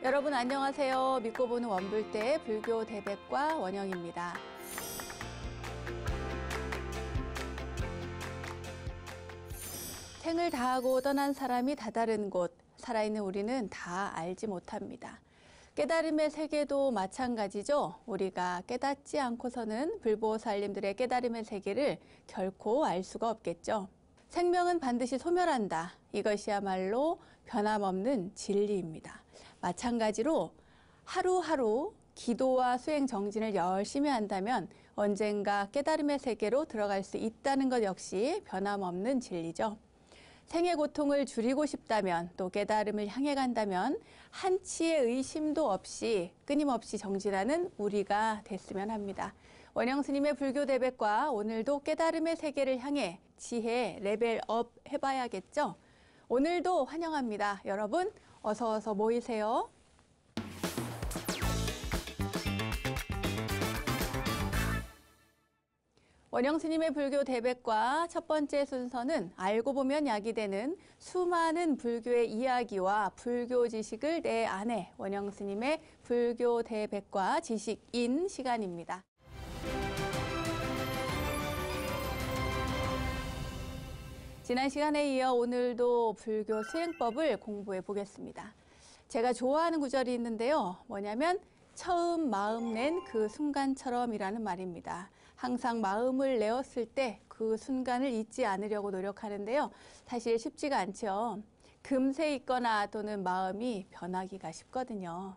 여러분 안녕하세요. 믿고 보는 원불대 불교 대백과 원영입니다. 생을 다하고 떠난 사람이 다다른 곳, 살아있는 우리는 다 알지 못합니다. 깨달음의 세계도 마찬가지죠. 우리가 깨닫지 않고서는 불보살님들의 깨달음의 세계를 결코 알 수가 없겠죠. 생명은 반드시 소멸한다. 이것이야말로 변함없는 진리입니다. 마찬가지로 하루하루 기도와 수행 정진을 열심히 한다면 언젠가 깨달음의 세계로 들어갈 수 있다는 것 역시 변함없는 진리죠. 생의 고통을 줄이고 싶다면, 또 깨달음을 향해 간다면 한치의 의심도 없이 끊임없이 정진하는 우리가 됐으면 합니다. 원영 스님의 불교 대백과 오늘도 깨달음의 세계를 향해 지혜 레벨업 해봐야겠죠? 오늘도 환영합니다. 여러분 어서 모이세요. 원영 스님의 불교 대백과 첫 번째 순서는 알고 보면 약이 되는 수많은 불교의 이야기와 불교 지식을 내 안에 원영 스님의 불교 대백과 지식인 시간입니다. 지난 시간에 이어 오늘도 불교 수행법을 공부해 보겠습니다. 제가 좋아하는 구절이 있는데요. 뭐냐면 처음 마음 낸 그 순간처럼이라는 말입니다. 항상 마음을 내었을 때 그 순간을 잊지 않으려고 노력하는데요. 사실 쉽지가 않죠. 금세 있거나 또는 마음이 변하기가 쉽거든요.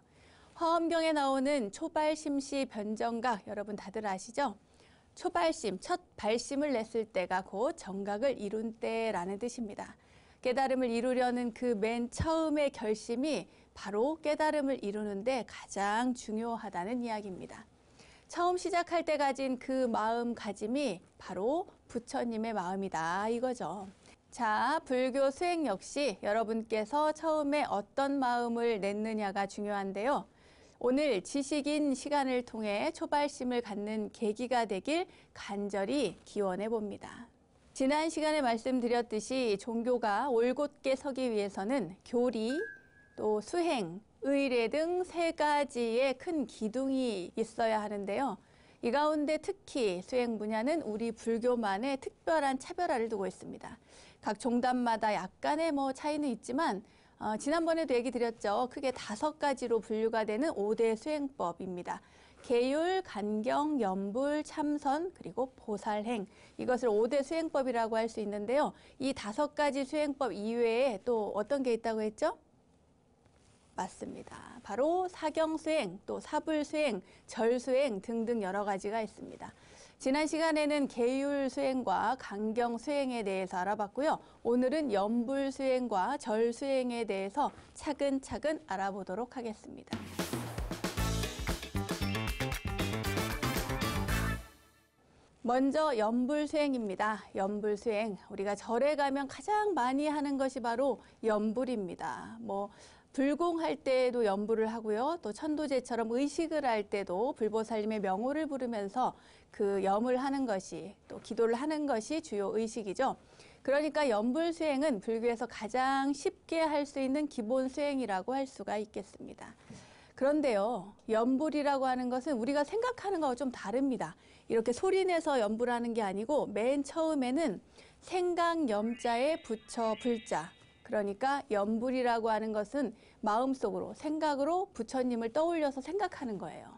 화엄경에 나오는 초발심시 변정각 여러분 다들 아시죠? 초발심, 첫 발심을 냈을 때가 곧 정각을 이룬 때라는 뜻입니다. 깨달음을 이루려는 그 맨 처음의 결심이 바로 깨달음을 이루는데 가장 중요하다는 이야기입니다. 처음 시작할 때 가진 그 마음가짐이 바로 부처님의 마음이다 이거죠. 자, 불교 수행 역시 여러분께서 처음에 어떤 마음을 냈느냐가 중요한데요. 오늘 지식인 시간을 통해 초발심을 갖는 계기가 되길 간절히 기원해 봅니다. 지난 시간에 말씀드렸듯이 종교가 올곧게 서기 위해서는 교리, 또 수행, 의례 등 세 가지의 큰 기둥이 있어야 하는데요. 이 가운데 특히 수행 분야는 우리 불교만의 특별한 차별화를 두고 있습니다. 각 종단마다 약간의 차이는 있지만 지난번에도 얘기 드렸죠. 크게 5가지로 분류가 되는 5대 수행법입니다. 계율, 간경, 염불, 참선, 그리고 보살행. 이것을 5대 수행법이라고 할 수 있는데요. 이 5가지 수행법 이외에 또 어떤 게 있다고 했죠? 맞습니다. 바로 사경수행, 또 사불수행, 절수행 등등 여러 가지가 있습니다. 지난 시간에는 계율수행과 간경수행에 대해서 알아봤고요. 오늘은 염불수행과 절수행에 대해서 차근차근 알아보도록 하겠습니다. 먼저 염불수행입니다. 염불수행, 우리가 절에 가면 가장 많이 하는 것이 바로 염불입니다. 불공할 때에도 염불을 하고요. 또 천도제처럼 의식을 할 때도 불보살님의 명호를 부르면서 그 염을 하는 것이, 또 기도를 하는 것이 주요 의식이죠. 그러니까 염불수행은 불교에서 가장 쉽게 할 수 있는 기본 수행이라고 할 수가 있겠습니다. 그런데요, 염불이라고 하는 것은 우리가 생각하는 거와 좀 다릅니다. 이렇게 소리내서 염불하는 게 아니고 맨 처음에는 생강염자에 붙여 불자, 그러니까 염불이라고 하는 것은 마음속으로, 생각으로 부처님을 떠올려서 생각하는 거예요.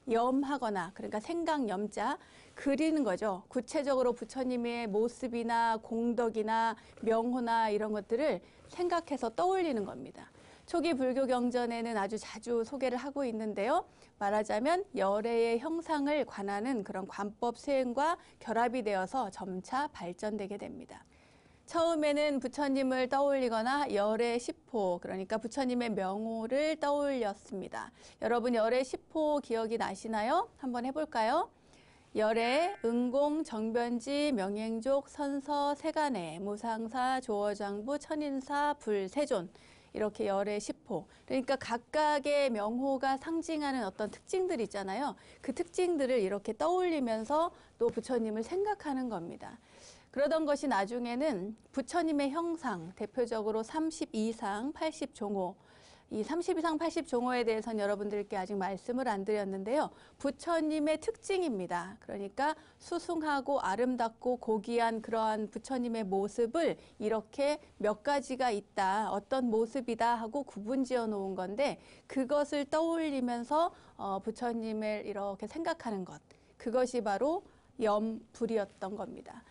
염하거나, 그러니까 생강염자, 그리는 거죠. 구체적으로 부처님의 모습이나 공덕이나 명호나 이런 것들을 생각해서 떠올리는 겁니다. 초기 불교 경전에는 아주 자주 소개를 하고 있는데요. 말하자면 열애의 형상을 관하는 그런 관법 수행과 결합이 되어서 점차 발전되게 됩니다. 처음에는 부처님을 떠올리거나 열애 10호, 그러니까 부처님의 명호를 떠올렸습니다. 여러분 열애 10호 기억이 나시나요? 한번 해볼까요? 열애, 응공, 정변지, 명행족, 선서, 세간해, 무상사, 조어장부, 천인사, 불세존. 이렇게 열애 10호. 그러니까 각각의 명호가 상징하는 어떤 특징들이 있잖아요. 그 특징들을 이렇게 떠올리면서 또 부처님을 생각하는 겁니다. 그러던 것이 나중에는 부처님의 형상, 대표적으로 32상, 80종호, 이 30 이상 80 종호에 대해서는 여러분들께 아직 말씀을 안 드렸는데요. 부처님의 특징입니다. 그러니까 수승하고 아름답고 고귀한 그러한 부처님의 모습을 이렇게 몇 가지가 있다, 어떤 모습이다 하고 구분지어 놓은 건데 그것을 떠올리면서 부처님을 이렇게 생각하는 것, 그것이 바로 염불이었던 겁니다.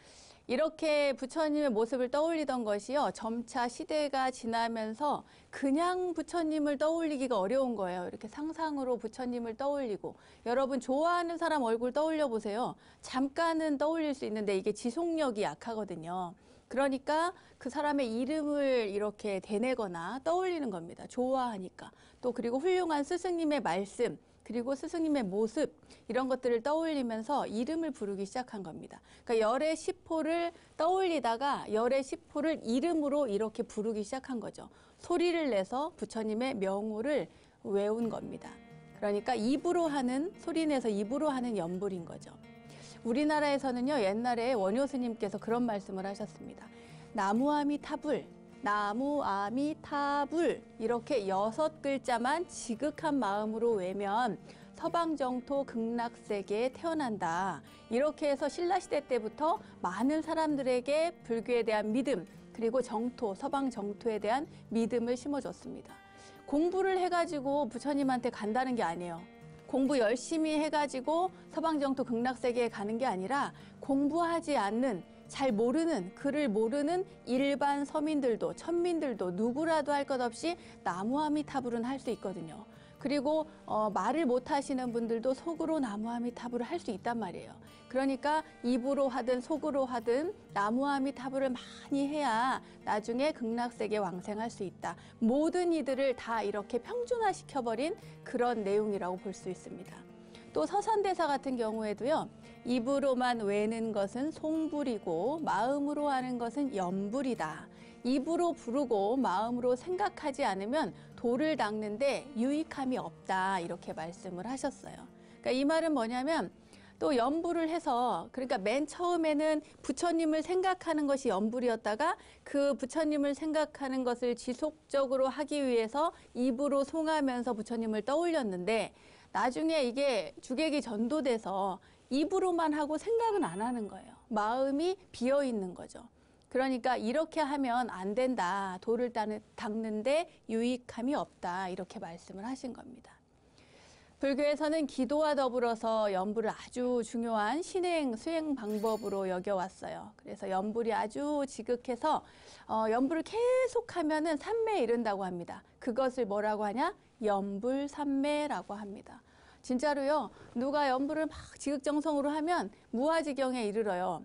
이렇게 부처님의 모습을 떠올리던 것이요, 점차 시대가 지나면서 그냥 부처님을 떠올리기가 어려운 거예요. 이렇게 상상으로 부처님을 떠올리고, 여러분 좋아하는 사람 얼굴 떠올려 보세요. 잠깐은 떠올릴 수 있는데 이게 지속력이 약하거든요. 그러니까 그 사람의 이름을 이렇게 되뇌거나 떠올리는 겁니다. 좋아하니까. 또 그리고 훌륭한 스승님의 말씀, 그리고 스승님의 모습, 이런 것들을 떠올리면서 이름을 부르기 시작한 겁니다. 그러니까 열의 시포를 떠올리다가 열의 시포를 이름으로 이렇게 부르기 시작한 거죠. 소리를 내서 부처님의 명호를 외운 겁니다. 그러니까 입으로 하는, 소리 내서 입으로 하는 염불인 거죠. 우리나라에서는요, 옛날에 원효 스님께서 그런 말씀을 하셨습니다. 나무아미타불, 나무아미타불, 이렇게 6글자만 지극한 마음으로 외면 서방정토 극락세계에 태어난다. 이렇게 해서 신라시대 때부터 많은 사람들에게 불교에 대한 믿음, 그리고 정토, 서방정토에 대한 믿음을 심어줬습니다. 공부를 해가지고 부처님한테 간다는 게 아니에요. 공부 열심히 해가지고 서방정토 극락세계에 가는 게 아니라 공부하지 않는, 잘 모르는, 글을 모르는 일반 서민들도, 천민들도 누구라도 할 것 없이 나무아미타불은 할 수 있거든요. 그리고 말을 못 하시는 분들도 속으로 나무아미타불을 할 수 있단 말이에요. 그러니까 입으로 하든 속으로 하든 나무아미타불을 많이 해야 나중에 극락세계 왕생할 수 있다. 모든 이들을 다 이렇게 평준화시켜버린 그런 내용이라고 볼 수 있습니다. 또 서산대사 같은 경우에도요, 입으로만 외는 것은 송불이고 마음으로 하는 것은 염불이다. 입으로 부르고 마음으로 생각하지 않으면 도를 닦는데 유익함이 없다, 이렇게 말씀을 하셨어요. 그러니까 이 말은 뭐냐면, 또 염불을 해서, 그러니까 맨 처음에는 부처님을 생각하는 것이 염불이었다가 그 부처님을 생각하는 것을 지속적으로 하기 위해서 입으로 송하면서 부처님을 떠올렸는데, 나중에 이게 주객이 전도돼서 입으로만 하고 생각은 안 하는 거예요. 마음이 비어 있는 거죠. 그러니까 이렇게 하면 안 된다. 도를 닦는데 유익함이 없다. 이렇게 말씀을 하신 겁니다. 불교에서는 기도와 더불어서 염불을 아주 중요한 신행, 수행 방법으로 여겨왔어요. 그래서 염불이 아주 지극해서 염불을 계속하면은 삼매에 이른다고 합니다. 그것을 뭐라고 하냐? 염불삼매라고 합니다. 진짜로요, 누가 염불을 막 지극정성으로 하면 무아지경에 이르러요.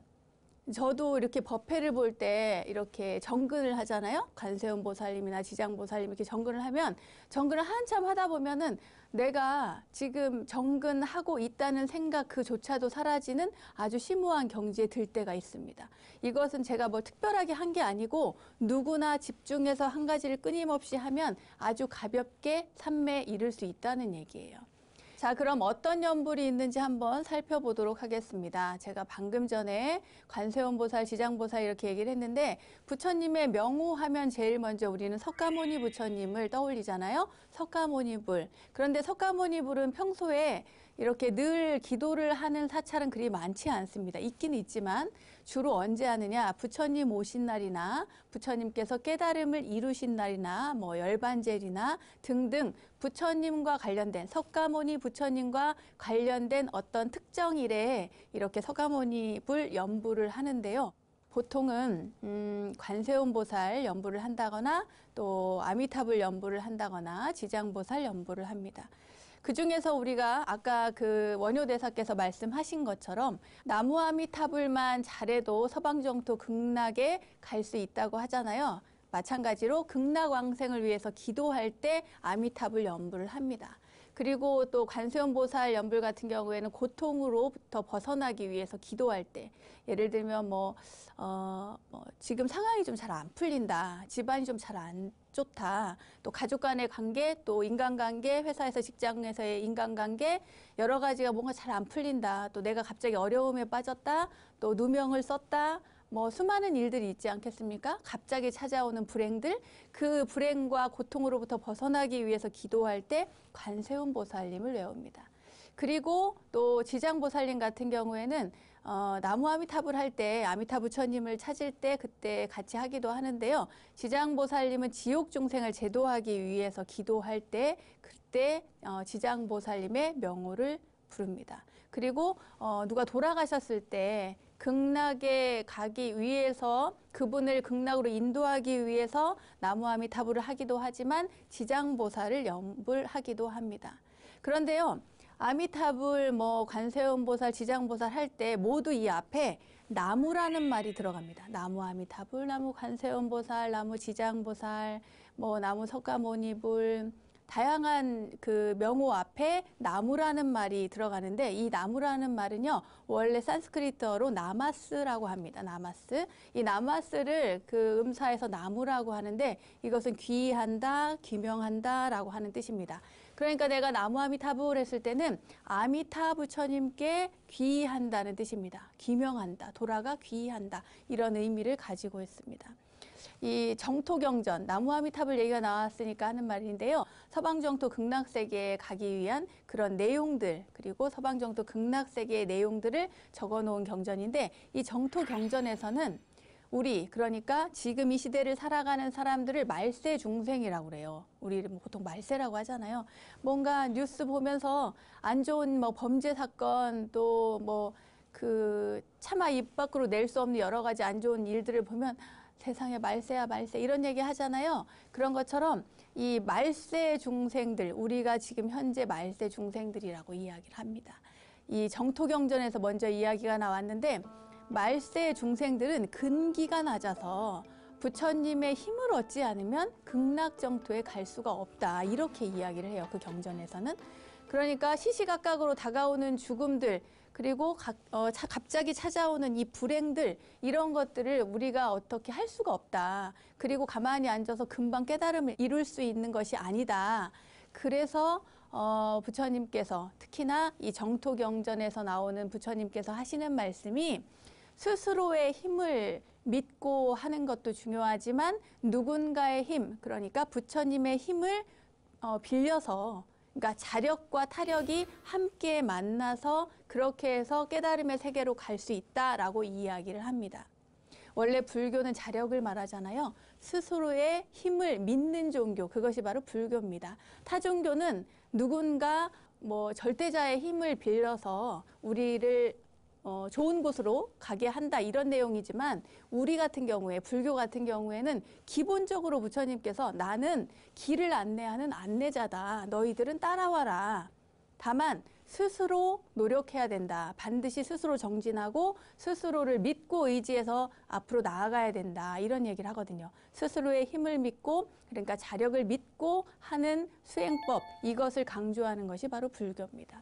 저도 이렇게 법회를 볼 때 이렇게 정근을 하잖아요. 관세음보살님이나 지장보살님 이렇게 정근을 하면, 정근을 한참 하다 보면은 내가 지금 정근하고 있다는 생각 그조차도 사라지는 아주 심오한 경지에 들 때가 있습니다. 이것은 제가 뭐 특별하게 한 게 아니고 누구나 집중해서 한 가지를 끊임없이 하면 아주 가볍게 삼매에 이를 수 있다는 얘기예요. 자, 그럼 어떤 염불이 있는지 한번 살펴보도록 하겠습니다. 제가 방금 전에 관세음보살, 지장보살 이렇게 얘기를 했는데, 부처님의 명호하면 제일 먼저 우리는 석가모니 부처님을 떠올리잖아요. 석가모니불. 그런데 석가모니불은 평소에 이렇게 늘 기도를 하는 사찰은 그리 많지 않습니다. 있긴 있지만 주로 언제 하느냐, 부처님 오신 날이나 부처님께서 깨달음을 이루신 날이나 뭐 열반제일이나 등등 부처님과 관련된, 석가모니 부처님과 관련된 어떤 특정 일에 이렇게 석가모니불 염불을 하는데요. 보통은 관세음보살 염불을 한다거나 또 아미타불 염불을 한다거나 지장보살 염불을 합니다. 그 중에서 우리가 아까 그 원효대사께서 말씀하신 것처럼 나무아미타불만 잘해도 서방정토 극락에 갈 수 있다고 하잖아요. 마찬가지로 극락왕생을 위해서 기도할 때 아미타불 염불을 합니다. 그리고 또 관세음보살 염불 같은 경우에는 고통으로부터 벗어나기 위해서 기도할 때, 예를 들면 지금 상황이 좀 잘 안 풀린다, 집안이 좀 잘 안 좋다, 또 가족 간의 관계, 또 인간관계, 회사에서 직장에서의 인간관계, 여러 가지가 뭔가 잘 안 풀린다, 또 내가 갑자기 어려움에 빠졌다, 또 누명을 썼다, 뭐 수많은 일들이 있지 않겠습니까? 갑자기 찾아오는 불행들, 그 불행과 고통으로부터 벗어나기 위해서 기도할 때 관세음보살님을 외웁니다. 그리고 또 지장보살님 같은 경우에는 나무 아미타불 할 때 아미타 부처님을 찾을 때 그때 같이 하기도 하는데요. 지장보살님은 지옥 중생을 제도하기 위해서 기도할 때 그때 지장보살님의 명호를 부릅니다. 그리고 누가 돌아가셨을 때 극락에 가기 위해서 그분을 극락으로 인도하기 위해서 나무 아미타불을 하기도 하지만 지장보살을 염불하기도 합니다. 그런데요. 아미타불, 뭐 관세음보살, 지장보살 할 때 모두 이 앞에 나무라는 말이 들어갑니다. 나무 아미타불, 나무 관세음보살, 나무 지장보살, 뭐 나무 석가모니불, 다양한 그 명호 앞에 나무라는 말이 들어가는데 이 나무라는 말은요 원래 산스크리트어로 나마스라고 합니다. 나마스. 이 나마스를 그 음사에서 나무라고 하는데 이것은 귀의한다, 귀명한다라고 하는 뜻입니다. 그러니까 내가 나무 아미타불 했을 때는 아미타 부처님께 귀의한다는 뜻입니다. 귀명한다, 돌아가 귀의한다 이런 의미를 가지고 있습니다. 이 정토경전, 나무 아미타불 얘기가 나왔으니까 하는 말인데요. 서방정토 극락세계에 가기 위한 그런 내용들 그리고 서방정토 극락세계의 내용들을 적어놓은 경전인데 이 정토경전에서는 우리 그러니까 지금 이 시대를 살아가는 사람들을 말세 중생이라고 그래요. 우리 보통 말세라고 하잖아요. 뭔가 뉴스 보면서 안 좋은 뭐 범죄 사건 또 뭐 그 차마 입 밖으로 낼 수 없는 여러 가지 안 좋은 일들을 보면 세상에 말세야 말세 이런 얘기 하잖아요. 그런 것처럼 이 말세 중생들 우리가 지금 현재 말세 중생들이라고 이야기를 합니다. 이 정토경전에서 먼저 이야기가 나왔는데 말세 중생들은 근기가 낮아서 부처님의 힘을 얻지 않으면 극락정토에 갈 수가 없다 이렇게 이야기를 해요. 그 경전에서는. 그러니까 시시각각으로 다가오는 죽음들 그리고 갑자기 찾아오는 이 불행들 이런 것들을 우리가 어떻게 할 수가 없다. 그리고 가만히 앉아서 금방 깨달음을 이룰 수 있는 것이 아니다. 그래서 부처님께서 특히나 이 정토경전에서 나오는 부처님께서 하시는 말씀이 스스로의 힘을 믿고 하는 것도 중요하지만 누군가의 힘 그러니까 부처님의 힘을 빌려서 그러니까 자력과 타력이 함께 만나서 그렇게 해서 깨달음의 세계로 갈 수 있다라고 이야기를 합니다. 원래 불교는 자력을 말하잖아요. 스스로의 힘을 믿는 종교, 그것이 바로 불교입니다. 타 종교는 누군가 뭐 절대자의 힘을 빌려서 우리를 좋은 곳으로 가게 한다 이런 내용이지만 우리 같은 경우에 불교 같은 경우에는 기본적으로 부처님께서 나는 길을 안내하는 안내자다. 너희들은 따라와라. 다만 스스로 노력해야 된다. 반드시 스스로 정진하고 스스로를 믿고 의지해서 앞으로 나아가야 된다. 이런 얘기를 하거든요. 스스로의 힘을 믿고 그러니까 자력을 믿고 하는 수행법 이것을 강조하는 것이 바로 불교입니다.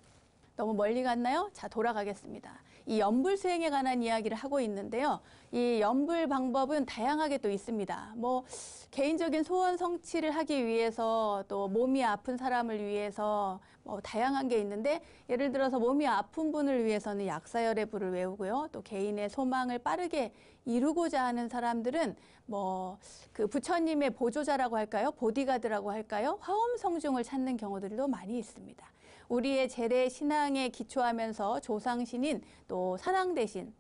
너무 멀리 갔나요? 자, 돌아가겠습니다. 이 염불 수행에 관한 이야기를 하고 있는데요. 이 염불 방법은 다양하게 또 있습니다. 뭐 개인적인 소원 성취를 하기 위해서 또 몸이 아픈 사람을 위해서 뭐 다양한 게 있는데 예를 들어서 몸이 아픈 분을 위해서는 약사열의 불을 외우고요. 또 개인의 소망을 빠르게 이루고자 하는 사람들은 뭐 그 부처님의 보조자라고 할까요? 보디가드라고 할까요? 화엄성중을 찾는 경우들도 많이 있습니다. 우리의 재래 신앙에 기초하면서 조상신인 또 산왕대신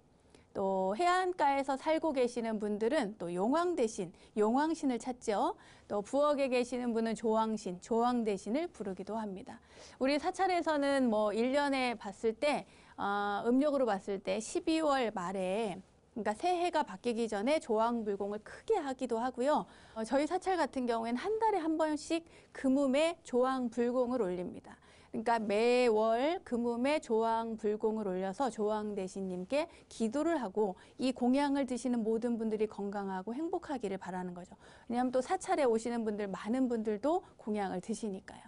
또 해안가에서 살고 계시는 분들은 또 용왕대신, 용왕신을 찾죠. 또 부엌에 계시는 분은 조왕신, 조왕대신을 부르기도 합니다. 우리 사찰에서는 뭐 1년에 봤을 때 음력으로 봤을 때 12월 말에 그러니까 새해가 바뀌기 전에 조왕불공을 크게 하기도 하고요. 저희 사찰 같은 경우에는 한 달에 한 번씩 금음에 조왕불공을 올립니다. 그러니까 매월 금음에 조왕불공을 올려서 조왕대신님께 기도를 하고 이 공양을 드시는 모든 분들이 건강하고 행복하기를 바라는 거죠. 왜냐하면 또 사찰에 오시는 분들 많은 분들도 공양을 드시니까요.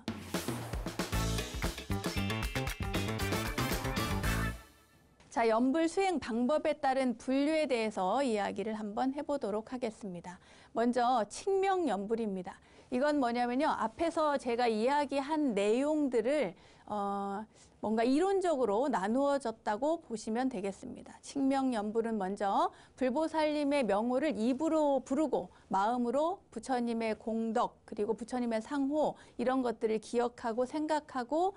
자, 연불 수행 방법에 따른 분류에 대해서 이야기를 한번 해보도록 하겠습니다. 먼저 칙명연불입니다. 이건 뭐냐면요, 앞에서 제가 이야기한 내용들을 뭔가 이론적으로 나누어졌다고 보시면 되겠습니다. 칙명연불은 먼저 불보살님의 명호를 입으로 부르고 마음으로 부처님의 공덕 그리고 부처님의 상호 이런 것들을 기억하고 생각하고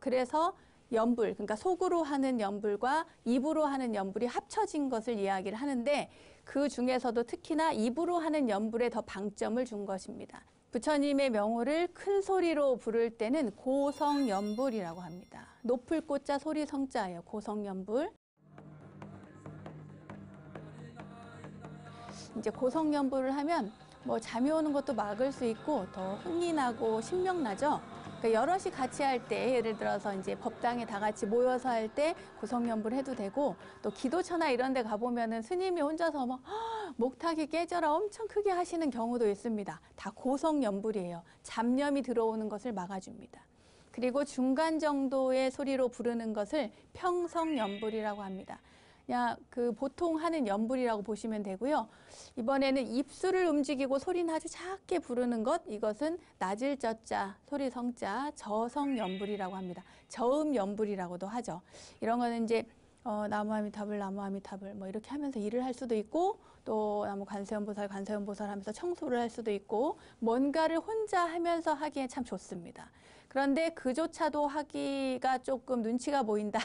그래서 연불, 그러니까 속으로 하는 연불과 입으로 하는 연불이 합쳐진 것을 이야기를 하는데 그 중에서도 특히나 입으로 하는 연불에 더 방점을 준 것입니다. 부처님의 명호를 큰 소리로 부를 때는 고성연불이라고 합니다. 높을 꽃자 소리 성자예요. 고성연불. 이제 고성연불을 하면 뭐 잠이 오는 것도 막을 수 있고 더 흥이 나고 신명나죠. 그러니까 여럿이 같이 할 때 예를 들어서 이제 법당에 다 같이 모여서 할 때 고성연불 해도 되고 또 기도처나 이런 데 가보면은 스님이 혼자서 막 목탁이 깨져라 엄청 크게 하시는 경우도 있습니다. 다 고성연불이에요. 잡념이 들어오는 것을 막아줍니다. 그리고 중간 정도의 소리로 부르는 것을 평성연불이라고 합니다. 그냥 그 보통 하는 연불이라고 보시면 되고요. 이번에는 입술을 움직이고 소리는 아주 작게 부르는 것, 이것은 낮을 저자, 소리 성자, 저성연불이라고 합니다. 저음연불이라고도 하죠. 이런 거는 이제 나무아미타불, 나무아미타불 뭐 이렇게 하면서 일을 할 수도 있고 또 나무 관세음보살, 관세음보살 하면서 청소를 할 수도 있고 뭔가를 혼자 하면서 하기에 참 좋습니다. 그런데 그조차도 하기가 조금 눈치가 보인다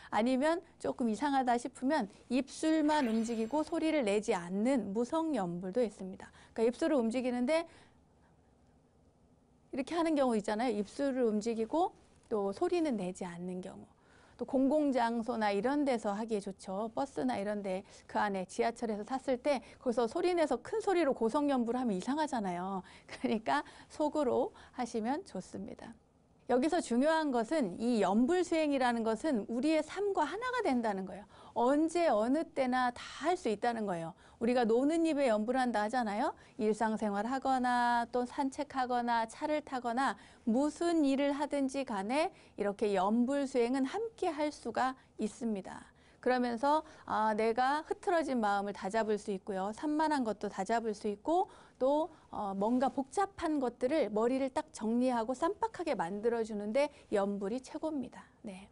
아니면 조금 이상하다 싶으면 입술만 움직이고 소리를 내지 않는 무성연불도 있습니다. 그러니까 입술을 움직이는데 이렇게 하는 경우 있잖아요. 입술을 움직이고 또 소리는 내지 않는 경우. 또 공공장소나 이런 데서 하기에 좋죠. 버스나 이런 데 그 안에 지하철에서 탔을 때 거기서 소리 내서 큰 소리로 고성연불 하면 이상하잖아요. 그러니까 속으로 하시면 좋습니다. 여기서 중요한 것은 이 연불수행이라는 것은 우리의 삶과 하나가 된다는 거예요. 언제 어느 때나 다 할 수 있다는 거예요. 우리가 노는 입에 연불한다 하잖아요. 일상생활 하거나 또 산책하거나 차를 타거나 무슨 일을 하든지 간에 이렇게 연불수행은 함께 할 수가 있습니다. 그러면서 내가 흐트러진 마음을 다잡을 수 있고요. 산만한 것도 다잡을 수 있고 또 뭔가 복잡한 것들을 머리를 딱 정리하고 쌈박하게 만들어주는데 연불이 최고입니다. 네.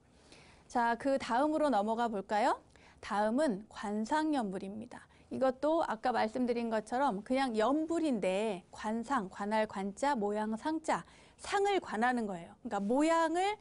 자, 그 다음으로 넘어가 볼까요? 다음은 관상연불입니다. 이것도 아까 말씀드린 것처럼 그냥 연불인데 관상, 관할 관자, 모양 상자, 상을 관하는 거예요. 그러니까 모양을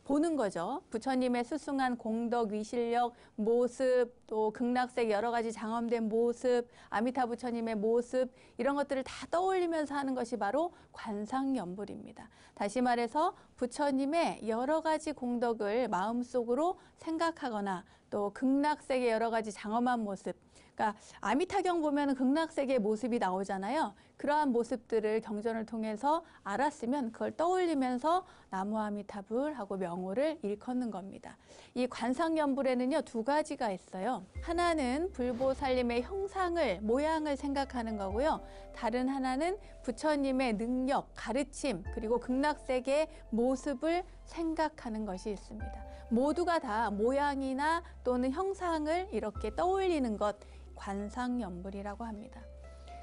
보는 거죠. 부처님의 수승한 공덕, 위실력, 모습, 또 극락색 여러 가지 장엄된 모습, 아미타 부처님의 모습 이런 것들을 다 떠올리면서 하는 것이 바로 관상연불입니다. 다시 말해서 부처님의 여러 가지 공덕을 마음속으로 생각하거나 또 극락색의 여러 가지 장엄한 모습, 그러니까 아미타경 보면 극락색의 모습이 나오잖아요. 그러한 모습들을 경전을 통해서 알았으면 그걸 떠올리면서 나무아미타불 하고 명호를 일컫는 겁니다. 이 관상연불에는요 2가지가 있어요. 하나는 불보살님의 형상을, 모양을 생각하는 거고요. 다른 하나는 부처님의 능력, 가르침, 그리고 극락색의 모습을 생각하는 것이 있습니다. 모두가 다 모양이나 또는 형상을 이렇게 떠올리는 것, 관상연불이라고 합니다.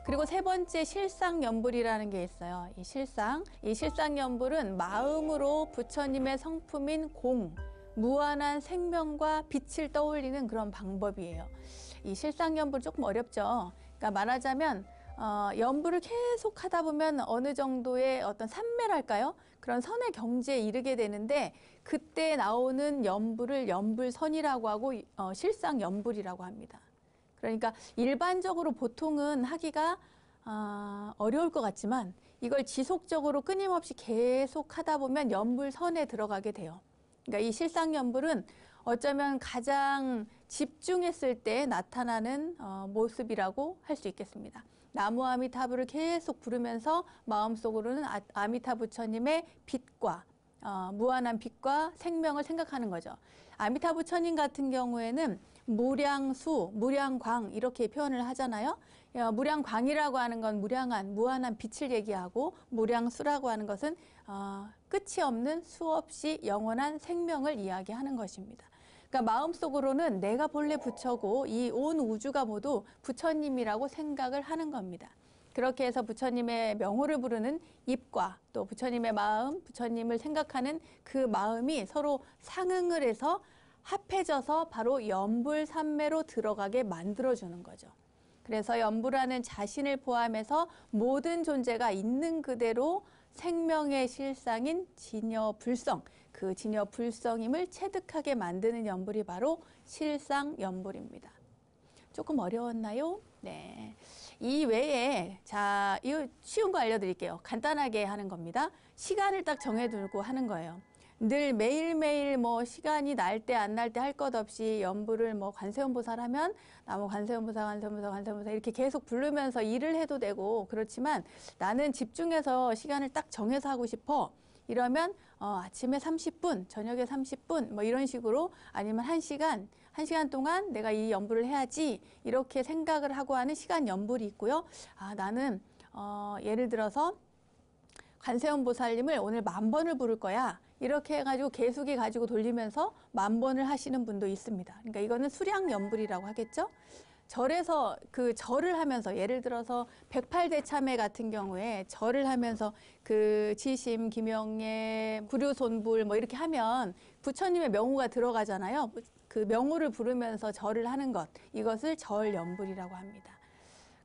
그리고 세 번째 실상연불이라는 게 있어요. 이 실상연불은 마음으로 부처님의 성품인 공, 무한한 생명과 빛을 떠올리는 그런 방법이에요. 이 실상연불 조금 어렵죠. 그러니까 말하자면 연불을 계속 하다 보면 어느 정도의 어떤 산매랄까요? 그런 선의 경지에 이르게 되는데 그때 나오는 연불을 연불선이라고 하고 실상연불이라고 합니다. 그러니까 일반적으로 보통은 하기가 어려울 것 같지만 이걸 지속적으로 끊임없이 계속 하다 보면 연불선에 들어가게 돼요. 그러니까 이 실상연불은 어쩌면 가장 집중했을 때 나타나는 모습이라고 할 수 있겠습니다. 나무아미타불을 계속 부르면서 마음속으로는 아미타 부처님의 빛과 무한한 빛과 생명을 생각하는 거죠. 아미타 부처님 같은 경우에는 무량수, 무량광 이렇게 표현을 하잖아요. 무량광이라고 하는 건 무량한, 무한한 빛을 얘기하고 무량수라고 하는 것은 끝이 없는 수없이 영원한 생명을 이야기하는 것입니다. 그러니까 마음속으로는 내가 본래 부처고 이 온 우주가 모두 부처님이라고 생각을 하는 겁니다. 그렇게 해서 부처님의 명호를 부르는 입과 또 부처님의 마음, 부처님을 생각하는 그 마음이 서로 상응을 해서 합해져서 바로 연불삼매로 들어가게 만들어주는 거죠. 그래서 연불하는 자신을 포함해서 모든 존재가 있는 그대로 생명의 실상인 진여불성, 그 진여불성임을 체득하게 만드는 연불이 바로 실상연불입니다. 조금 어려웠나요? 네. 이 외에, 자, 이거 쉬운 거 알려드릴게요. 간단하게 하는 겁니다. 시간을 딱 정해두고 하는 거예요. 늘 매일매일 뭐 시간이 날 때 안 날 때 할 것 없이 연불을 뭐 관세음보살 하면 나무 관세음보살 이렇게 계속 부르면서 일을 해도 되고 그렇지만 나는 집중해서 시간을 딱 정해서 하고 싶어. 이러면 아침에 30분, 저녁에 30분 뭐 이런 식으로 아니면 1시간 동안 내가 이 연불을 해야지 이렇게 생각을 하고 하는 시간 연불이 있고요. 아, 나는 예를 들어서 관세음보살님을 오늘 10,000번을 부를 거야. 이렇게 해가지고 계수기 가지고 돌리면서 10,000번을 하시는 분도 있습니다. 그러니까 이거는 수량연불이라고 하겠죠. 절에서 그 절을 하면서 예를 들어서 108대참회 같은 경우에 절을 하면서 그 지심, 기명예, 구류손불 뭐 이렇게 하면 부처님의 명호가 들어가잖아요. 그 명호를 부르면서 절을 하는 것, 이것을 절연불이라고 합니다.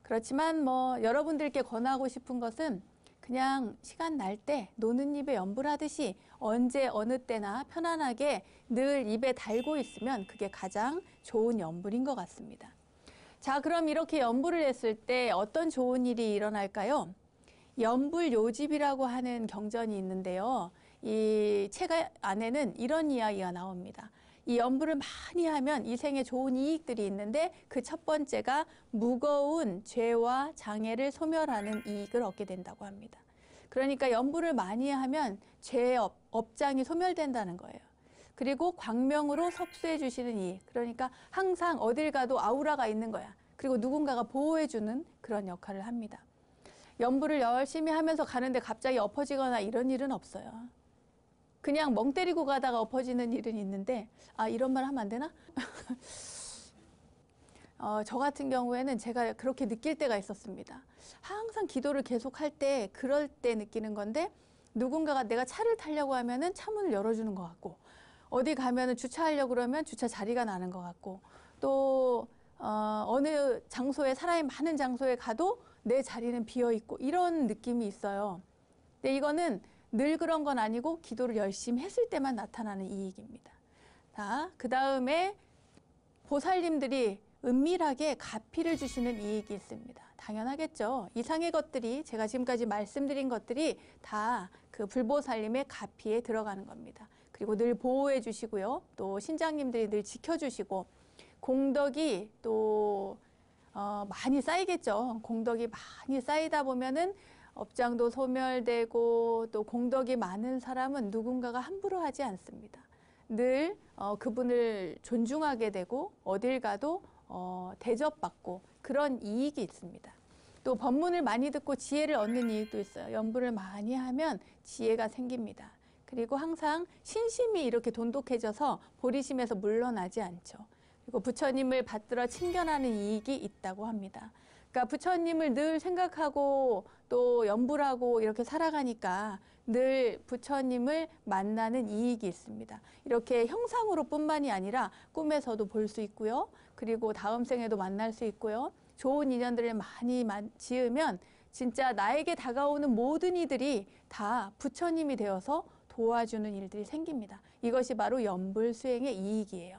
그렇지만 뭐 여러분들께 권하고 싶은 것은 그냥 시간 날 때 노는 입에 연불하듯이 언제 어느 때나 편안하게 늘 입에 달고 있으면 그게 가장 좋은 연불인 것 같습니다. 자, 그럼 이렇게 연불을 했을 때 어떤 좋은 일이 일어날까요? 연불요집이라고 하는 경전이 있는데요. 이 책 안에는 이런 이야기가 나옵니다. 이 연불을 많이 하면 이 생에 좋은 이익들이 있는데 그 첫 번째가 무거운 죄와 장애를 소멸하는 이익을 얻게 된다고 합니다. 그러니까 연불을 많이 하면 죄의 업장이 소멸된다는 거예요. 그리고 광명으로 섭수해 주시는 이익. 그러니까 항상 어딜 가도 아우라가 있는 거야. 그리고 누군가가 보호해 주는 그런 역할을 합니다. 연불을 열심히 하면서 가는데 갑자기 엎어지거나 이런 일은 없어요. 그냥 멍 때리고 가다가 엎어지는 일은 있는데 아, 이런 말 하면 안 되나? 저 같은 경우에는 제가 그렇게 느낄 때가 있었습니다. 항상 기도를 계속 할 때 그럴 때 느끼는 건데 누군가가 내가 차를 타려고 하면은 차문을 열어주는 것 같고 어디 가면은 주차하려고 그러면 주차 자리가 나는 것 같고 또 어느 장소에 사람이 많은 장소에 가도 내 자리는 비어 있고 이런 느낌이 있어요. 근데 이거는 늘 그런 건 아니고 기도를 열심히 했을 때만 나타나는 이익입니다. 자, 그 다음에 보살님들이 은밀하게 가피를 주시는 이익이 있습니다. 당연하겠죠. 이상의 것들이 제가 지금까지 말씀드린 것들이 다 그 불보살님의 가피에 들어가는 겁니다. 그리고 늘 보호해 주시고요. 또 신장님들이 늘 지켜주시고 공덕이 또 많이 쌓이겠죠. 공덕이 많이 쌓이다 보면은 업장도 소멸되고 또 공덕이 많은 사람은 누군가가 함부로 하지 않습니다. 늘 그분을 존중하게 되고 어딜 가도 대접받고 그런 이익이 있습니다. 또 법문을 많이 듣고 지혜를 얻는 이익도 있어요. 연불을 많이 하면 지혜가 생깁니다. 그리고 항상 신심이 이렇게 돈독해져서 보리심에서 물러나지 않죠. 그리고 부처님을 받들어 친견하는 이익이 있다고 합니다. 그러니까 부처님을 늘 생각하고 또 연불하고 이렇게 살아가니까 늘 부처님을 만나는 이익이 있습니다. 이렇게 형상으로 뿐만이 아니라 꿈에서도 볼 수 있고요. 그리고 다음 생에도 만날 수 있고요. 좋은 인연들을 많이 지으면 진짜 나에게 다가오는 모든 이들이 다 부처님이 되어서 도와주는 일들이 생깁니다. 이것이 바로 연불 수행의 이익이에요.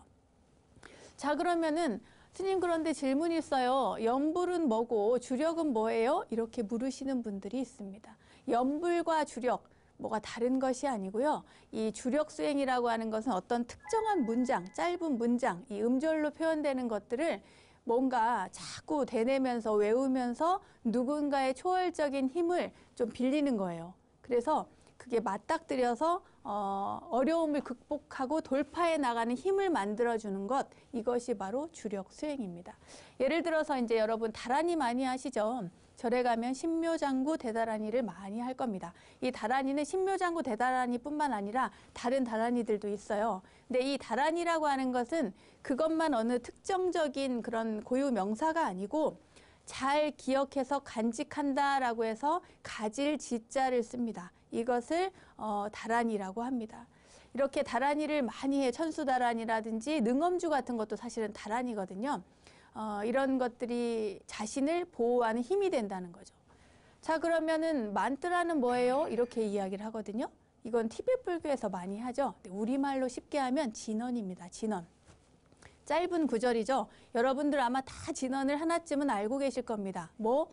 자, 그러면은 스님 그런데 질문이 있어요. 연불은 뭐고 주력은 뭐예요? 이렇게 물으시는 분들이 있습니다. 연불과 주력 뭐가 다른 것이 아니고요. 이 주력 수행이라고 하는 것은 어떤 특정한 문장, 짧은 문장, 이 음절로 표현되는 것들을 뭔가 자꾸 되뇌면서 외우면서 누군가의 초월적인 힘을 좀 빌리는 거예요. 그래서 그게 맞닥뜨려서 어려움을 극복하고 돌파해 나가는 힘을 만들어주는 것, 이것이 바로 주력 수행입니다. 예를 들어서 이제 여러분 다란이 많이 하시죠. 절에 가면 신묘장구 대다라니를 많이 할 겁니다. 이 다라니는 신묘장구 대다라니뿐만 아니라 다른 다라니들도 있어요. 근데 이 다라니라고 하는 것은 그것만 어느 특정적인 그런 고유 명사가 아니고 잘 기억해서 간직한다라고 해서 가질 지자를 씁니다. 이것을 다라니라고 합니다. 이렇게 다라니를 많이 해. 천수다라니라든지 능엄주 같은 것도 사실은 다라니거든요. 이런 것들이 자신을 보호하는 힘이 된다는 거죠. 자, 그러면은 만뜨라는 뭐예요? 이렇게 이야기를 하거든요. 이건 티베트 불교에서 많이 하죠. 우리말로 쉽게 하면 진언입니다. 진언. 짧은 구절이죠. 여러분들 아마 다 진언을 하나쯤은 알고 계실 겁니다. 뭐?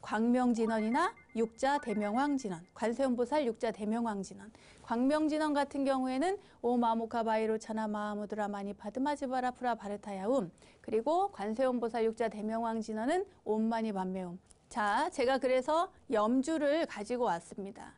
광명진언이나 육자대명왕진언, 관세음보살 육자대명왕진언. 광명진언 같은 경우에는 오마모카바이로 차나마무드라 마니 파드마지바라 프라 바르타야움. 그리고 관세음보살 육자대명왕진언은 옴마니 반매움. 자, 제가 그래서 염주를 가지고 왔습니다.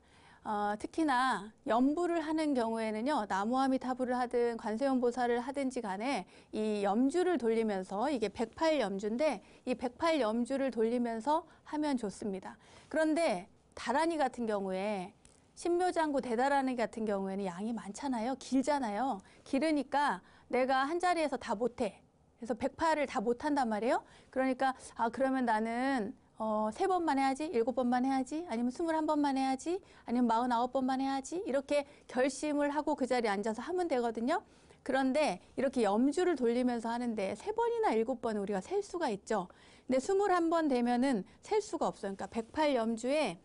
특히나 염부를 하는 경우에는요, 나무아미타불을 하든 관세음보살을 하든지 간에 이 염주를 돌리면서, 이게 108염주인데 이 108염주를 돌리면서 하면 좋습니다. 그런데 다라니 같은 경우에 신묘장구 대다라니 같은 경우에는 양이 많잖아요. 길잖아요. 길으니까 내가 한 자리에서 다 못해. 그래서 108을 다 못한단 말이에요. 그러니까 그러면 나는 3번만 해야지, 7번만 해야지, 아니면 21번만 해야지, 아니면 49번만 해야지, 이렇게 결심을 하고 그 자리에 앉아서 하면 되거든요. 그런데 이렇게 염주를 돌리면서 하는데 3번이나 7번은 우리가 셀 수가 있죠. 근데 21번 되면은 셀 수가 없어요. 그러니까 108염주에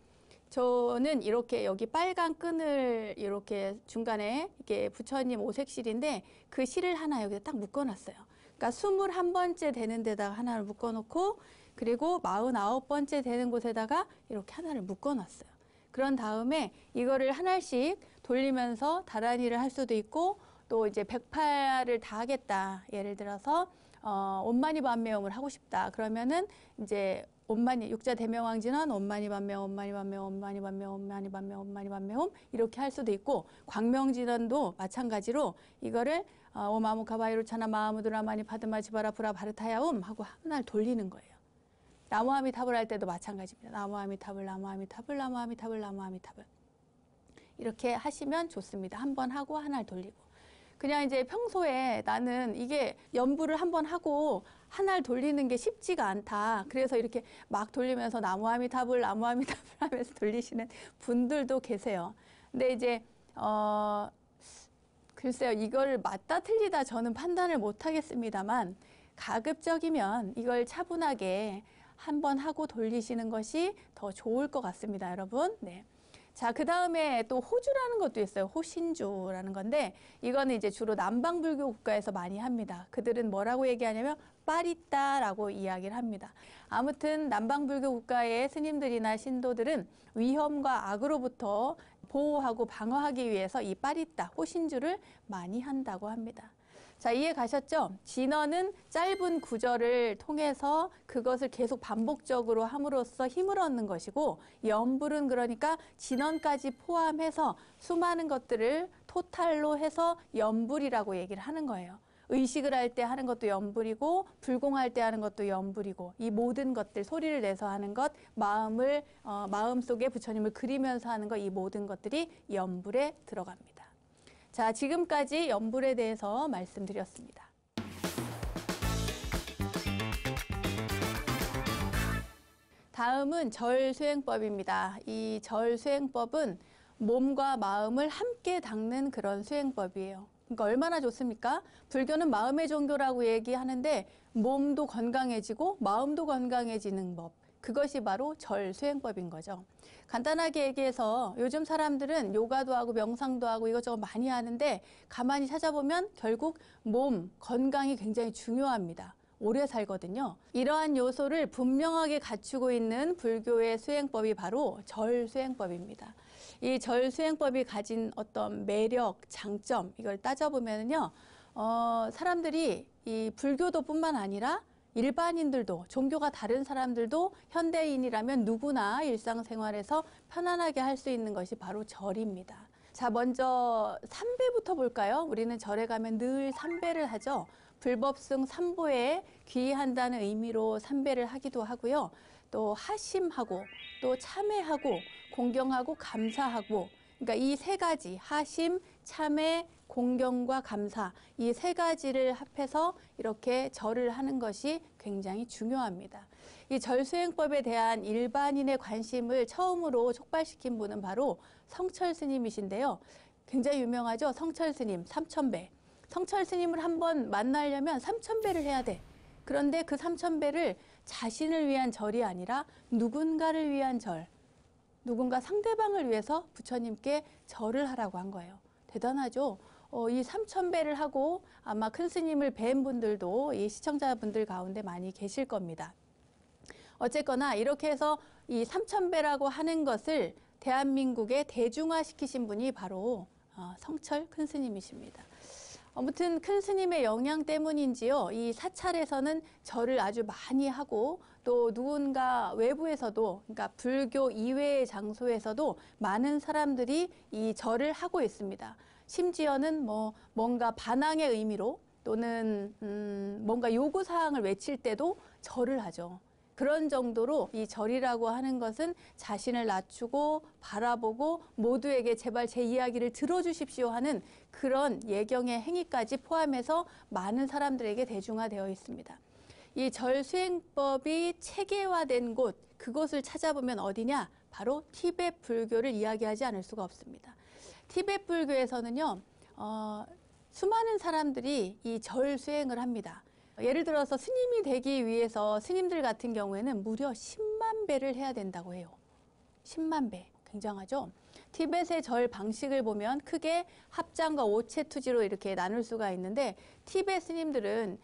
저는 이렇게 여기 빨간 끈을 이렇게 중간에 이게 부처님 오색실인데 그 실을 하나 여기다 딱 묶어놨어요. 그러니까 21번째 되는 데다가 하나를 묶어놓고 그리고 49번째 되는 곳에다가 이렇게 하나를 묶어놨어요. 그런 다음에 이거를 하나씩 돌리면서 다라니를 할 수도 있고 또 이제 108을 다 하겠다. 예를 들어서 옴마니 반매음을 하고 싶다. 그러면은 이제 옴마니 육자대명왕진언 옴마니 반매음 옴마니 반매음 옴마니 반매음 옴마니 반매음 옴마니 반매음 이렇게 할 수도 있고 광명진언도 마찬가지로 이거를 오마무카바이로 차나 마하무드라마니 파드마지바라 브라 바르타야움 하고 하나를 돌리는 거예요. 나무아미타불 할 때도 마찬가지입니다. 나무아미타불, 나무아미타불, 나무아미타불, 나무아미타불. 이렇게 하시면 좋습니다. 한 번 하고 하나를 돌리고. 그냥 이제 평소에 나는 이게 염부를 한 번 하고 하나를 돌리는 게 쉽지가 않다. 그래서 이렇게 막 돌리면서 나무아미타불, 나무아미타불 하면서 돌리시는 분들도 계세요. 근데 이제 글쎄요. 이걸 맞다 틀리다 저는 판단을 못 하겠습니다만 가급적이면 이걸 차분하게 한번 하고 돌리시는 것이 더 좋을 것 같습니다, 여러분. 네. 자, 그 다음에 또 호주라는 것도 있어요. 호신주라는 건데 이거는 이제 주로 남방불교 국가에서 많이 합니다. 그들은 뭐라고 얘기하냐면 빠리따라고 이야기를 합니다. 아무튼 남방불교 국가의 스님들이나 신도들은 위험과 악으로부터 보호하고 방어하기 위해서 이 빠리따, 호신주를 많이 한다고 합니다. 자, 이해 가셨죠? 진언은 짧은 구절을 통해서 그것을 계속 반복적으로 함으로써 힘을 얻는 것이고 염불은 그러니까 진언까지 포함해서 수많은 것들을 토탈로 해서 염불이라고 얘기를 하는 거예요. 의식을 할 때 하는 것도 염불이고 불공할 때 하는 것도 염불이고 이 모든 것들 소리를 내서 하는 것 마음속에 부처님을 그리면서 하는 것 이 모든 것들이 염불에 들어갑니다. 자, 지금까지 염불에 대해서 말씀드렸습니다. 다음은 절수행법입니다. 이 절수행법은 몸과 마음을 함께 닦는 그런 수행법이에요. 그러니까 얼마나 좋습니까? 불교는 마음의 종교라고 얘기하는데 몸도 건강해지고 마음도 건강해지는 법. 그것이 바로 절수행법인 거죠. 간단하게 얘기해서 요즘 사람들은 요가도 하고 명상도 하고 이것저것 많이 하는데 가만히 찾아보면 결국 몸 건강이 굉장히 중요합니다. 오래 살거든요. 이러한 요소를 분명하게 갖추고 있는 불교의 수행법이 바로 절수행법입니다. 이 절수행법이 가진 어떤 매력, 장점 이걸 따져보면요, 사람들이 이 불교도뿐만 아니라 일반인들도 종교가 다른 사람들도 현대인이라면 누구나 일상생활에서 편안하게 할 수 있는 것이 바로 절입니다. 자, 먼저 삼배부터 볼까요? 우리는 절에 가면 늘 삼배를 하죠. 불법승 삼보에 귀의한다는 의미로 삼배를 하기도 하고요. 또 하심하고 또 참회하고 공경하고 감사하고, 그러니까 이 세 가지 하심, 참회, 공경과 감사, 이 세 가지를 합해서 이렇게 절을 하는 것이 굉장히 중요합니다. 이 절수행법에 대한 일반인의 관심을 처음으로 촉발시킨 분은 바로 성철 스님이신데요. 굉장히 유명하죠. 성철 스님, 삼천배. 성철 스님을 한번 만나려면 3000배를 해야 돼. 그런데 그 3000배를 자신을 위한 절이 아니라 누군가를 위한 절, 누군가 상대방을 위해서 부처님께 절을 하라고 한 거예요. 대단하죠? 이 3000배를 하고 아마 큰 스님을 뵌 분들도 이 시청자분들 가운데 많이 계실 겁니다. 어쨌거나 이렇게 해서 이 3000배라고 하는 것을 대한민국에 대중화시키신 분이 바로 성철 큰 스님이십니다. 아무튼 큰 스님의 영향 때문인지요, 이 사찰에서는 절을 아주 많이 하고 또 누군가 외부에서도, 그러니까 불교 이외의 장소에서도 많은 사람들이 이 절을 하고 있습니다. 심지어는 뭔가 반항의 의미로 또는 뭔가 요구사항을 외칠 때도 절을 하죠. 그런 정도로 이 절이라고 하는 것은 자신을 낮추고 바라보고 모두에게 제발 제 이야기를 들어주십시오 하는 그런 예경의 행위까지 포함해서 많은 사람들에게 대중화되어 있습니다. 이 절수행법이 체계화된 곳, 그곳을 찾아보면 어디냐? 바로 티베트 불교를 이야기하지 않을 수가 없습니다. 티베트 불교에서는요, 수많은 사람들이 이 절수행을 합니다. 예를 들어서 스님이 되기 위해서 스님들 같은 경우에는 무려 10만 배를 해야 된다고 해요. 10만 배. 굉장하죠? 티벳의 절 방식을 보면 크게 합장과 오체투지로 이렇게 나눌 수가 있는데, 티벳 스님들은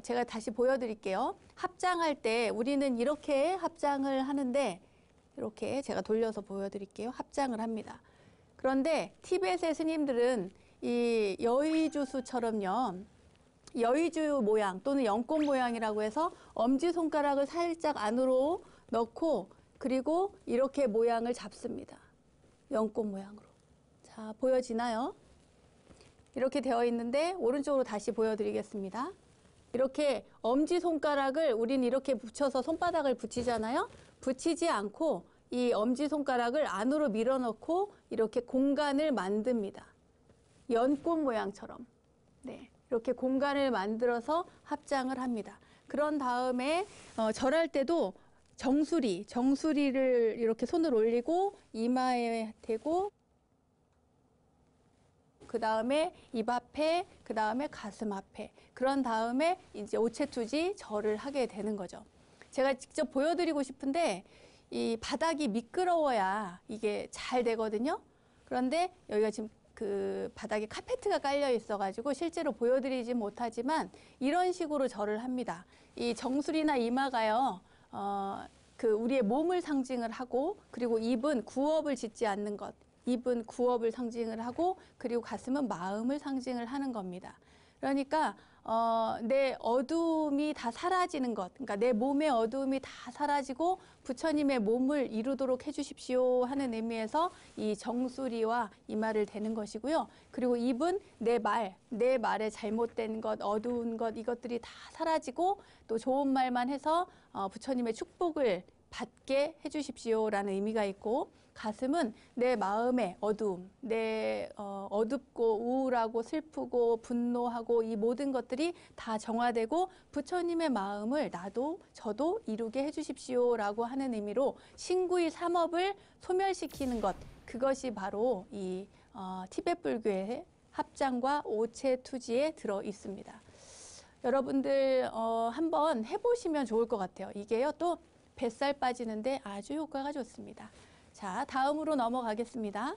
제가 다시 보여드릴게요. 합장할 때 우리는 이렇게 합장을 하는데, 이렇게 제가 돌려서 보여드릴게요. 합장을 합니다. 그런데 티벳의 스님들은 이 여의주수처럼요, 여의주 모양 또는 연꽃 모양이라고 해서 엄지손가락을 살짝 안으로 넣고 그리고 이렇게 모양을 잡습니다. 연꽃 모양으로. 자, 보여지나요? 이렇게 되어 있는데 오른쪽으로 다시 보여드리겠습니다. 이렇게 엄지손가락을 우린 이렇게 붙여서 손바닥을 붙이잖아요. 붙이지 않고 이 엄지손가락을 안으로 밀어넣고 이렇게 공간을 만듭니다. 연꽃 모양처럼. 네. 이렇게 공간을 만들어서 합장을 합니다. 그런 다음에 절할 때도 정수리를 이렇게 손을 올리고 이마에 대고, 그 다음에 입 앞에, 그 다음에 가슴 앞에, 그런 다음에 이제 오체투지 절을 하게 되는 거죠. 제가 직접 보여드리고 싶은데 이 바닥이 미끄러워야 이게 잘 되거든요. 그런데 여기가 지금 그 바닥에 카페트가 깔려 있어가지고 실제로 보여드리지 못하지만 이런 식으로 절을 합니다. 이 정수리나 이마가요, 그 우리의 몸을 상징을 하고, 그리고 입은 구업을 짓지 않는 것, 입은 구업을 상징을 하고, 그리고 가슴은 마음을 상징을 하는 겁니다. 그러니까 내 어두움이 다 사라지는 것, 그러니까 내 몸의 어두움이 다 사라지고 부처님의 몸을 이루도록 해주십시오 하는 의미에서 이 정수리와 이마를 대는 것이고요. 그리고 입은 내 말의 잘못된 것, 어두운 것, 이것들이 다 사라지고 또 좋은 말만 해서 부처님의 축복을 받게 해주십시오라는 의미가 있고, 가슴은 내 마음의 어두움, 내 어둡고 우울하고 슬프고 분노하고 이 모든 것들이 다 정화되고 부처님의 마음을 나도 저도 이루게 해주십시오라고 하는 의미로 신구의 삼업을 소멸시키는 것, 그것이 바로 이 티베트 불교의 합장과 오체투지에 들어 있습니다. 여러분들 한번 해보시면 좋을 것 같아요. 이게요, 또 뱃살 빠지는데 아주 효과가 좋습니다. 자, 다음으로 넘어가겠습니다.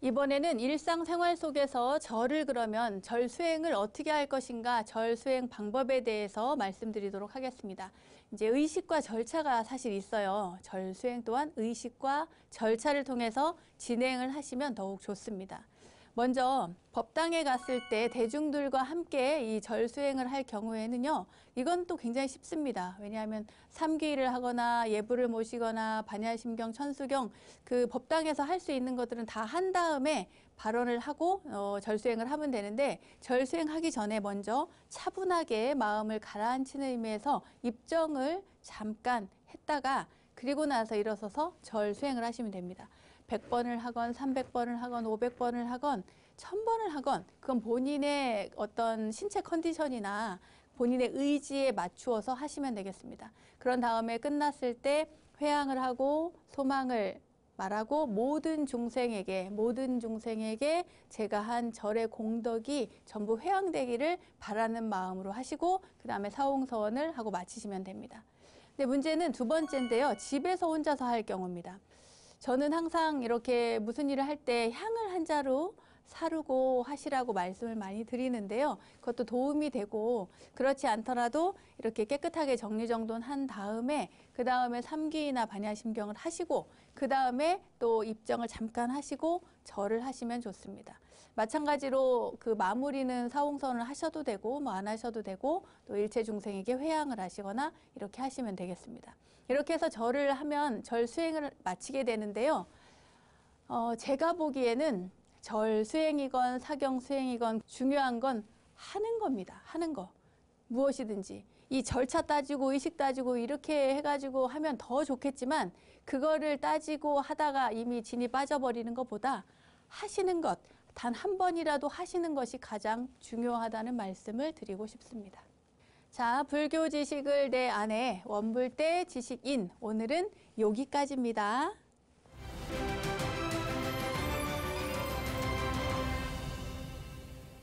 이번에는 일상생활 속에서 절을, 그러면 절 수행을 어떻게 할 것인가, 절 수행 방법에 대해서 말씀드리도록 하겠습니다. 이제 의식과 절차가 사실 있어요. 절 수행 또한 의식과 절차를 통해서 진행을 하시면 더욱 좋습니다. 먼저 법당에 갔을 때 대중들과 함께 이 절 수행을 할 경우에는요, 이건 또 굉장히 쉽습니다. 왜냐하면 삼귀를 하거나 예불을 모시거나 반야심경, 천수경, 그 법당에서 할 수 있는 것들은 다 한 다음에 발언을 하고 절 수행을 하면 되는데, 절 수행하기 전에 먼저 차분하게 마음을 가라앉히는 의미에서 입정을 잠깐 했다가 그리고 나서 일어서서 절 수행을 하시면 됩니다. 100번을 하건 300번을 하건 500번을 하건 1000번을 하건 그건 본인의 어떤 신체 컨디션이나 본인의 의지에 맞추어서 하시면 되겠습니다. 그런 다음에 끝났을 때 회향을 하고 소망을 말하고 모든 종생에게 제가 한 절의 공덕이 전부 회향되기를 바라는 마음으로 하시고 그 다음에 사홍서원을 하고 마치시면 됩니다. 근데 문제는 두 번째인데요. 집에서 혼자서 할 경우입니다. 저는 항상 이렇게 무슨 일을 할 때 향을 한 자루 사르고 하시라고 말씀을 많이 드리는데요. 그것도 도움이 되고 그렇지 않더라도 이렇게 깨끗하게 정리정돈한 다음에 그 다음에 삼귀나 반야심경을 하시고 그 다음에 또 입정을 잠깐 하시고 절을 하시면 좋습니다. 마찬가지로 그 마무리는 사홍선을 하셔도 되고 뭐 안 하셔도 되고 또 일체 중생에게 회향을 하시거나 이렇게 하시면 되겠습니다. 이렇게 해서 절을 하면 절 수행을 마치게 되는데요. 제가 보기에는 절 수행이건 사경 수행이건 중요한 건 하는 겁니다. 하는 거. 무엇이든지. 이 절차 따지고 의식 따지고 이렇게 해가지고 하면 더 좋겠지만 그거를 따지고 하다가 이미 진이 빠져버리는 것보다 하시는 것, 단 한 번이라도 하시는 것이 가장 중요하다는 말씀을 드리고 싶습니다. 자, 불교 지식을 내 안에 원불대 지식인 오늘은 여기까지입니다.